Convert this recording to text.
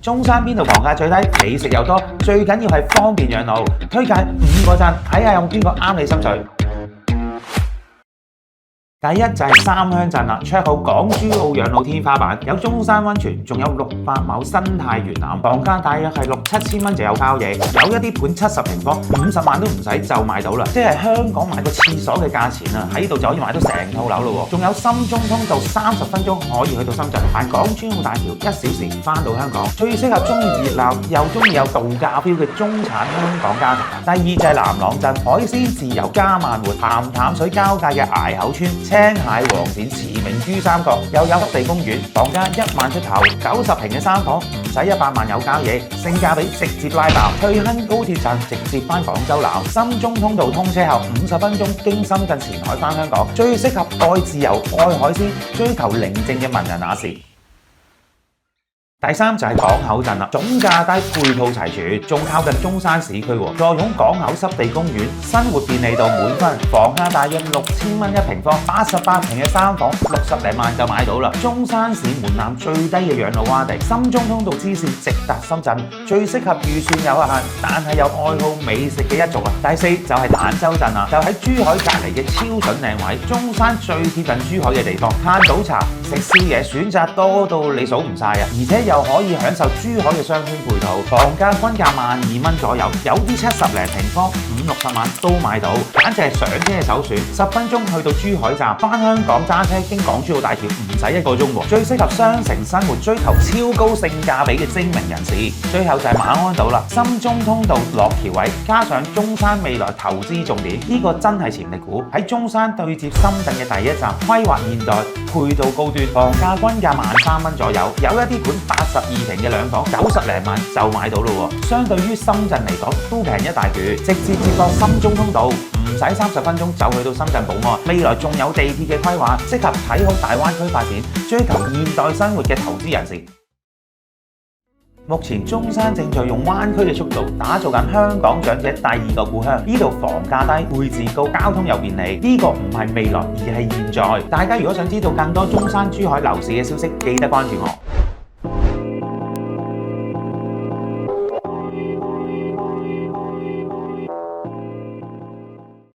中山邊度房價最低，美食又多，最緊要係方便養老。推介5個鎮，睇下有邊個啱你心水。第一就係三鄉鎮啦，綽號港珠澳養老天花板，有中山溫泉，仲有600畝生態園林，房價大約係6、7千蚊就有交易，有一啲盤70平方，50萬都唔使就買到啦，即係香港買個廁所嘅價錢啊，喺度就可以買到成套樓咯喎，仲有深中通道30分鐘可以去到深圳，行港珠澳大橋1小時翻到香港，最適合中意熱鬧又中意有度假 feel 嘅中產香港家庭。第二就係南朗鎮，海鮮自由加慢活，鹹淡水交界嘅崖口村。青蟹、黃鱔、馳名珠三角，又有濕地公園，房價1萬出頭，90平嘅3房唔使100萬有交易，性價比直接拉爆。翠亨高鐵站直接返廣州南，深中通道通車後50分鐘經深圳前海返香港，最適合愛自由、愛海鮮、追求寧靜嘅文人雅士。第三就係港口鎮啦，總價低，配套齊全，仲靠近中山市區喎，坐擁港口濕地公園，生活便利度滿分，房價大約6000蚊1平方，88平嘅3房60零萬就買到啦。中山市門檻最低嘅養老窪地，深中通道支線直達深圳，最適合預算有限，但係有愛好美食嘅一族啊。第四就係坦洲鎮啦，就喺珠海隔離嘅超筍靚位，中山最貼近珠海嘅地方，歎早茶、食宵夜選擇多到你數唔晒啊，而且又可以享受珠海嘅商圈配套，房價均價12000蚊左右，有啲70零平方50、60萬都買到，簡直係上車嘅首選。10分鐘去到珠海站，返香港揸車經港珠澳大橋唔使1個鐘喎，最適合雙城生活、追求超高性價比嘅精明人士。最後就係馬鞍島啦，深中通道落橋位，加上中山未來投資重點，呢個真係潛力股。喺中山對接深圳嘅第一站，規劃現代，配套高端，房價均價13000蚊左右，有一啲盤82平嘅2房90零萬就買到咯喎，相對於深圳嚟講都平一大橛，直接接駁深中通道，唔使30分鐘就去到深圳寶安。未來仲有地鐵嘅規劃，適合睇好大灣區發展、追求現代生活嘅投資人士。目前中山正在用灣區嘅速度打造緊香港長者第2個故鄉，呢度房價低、配置高、交通又便利，呢個唔係未來而係現在。大家如果想知道更多中山、珠海樓市嘅消息，記得關注我。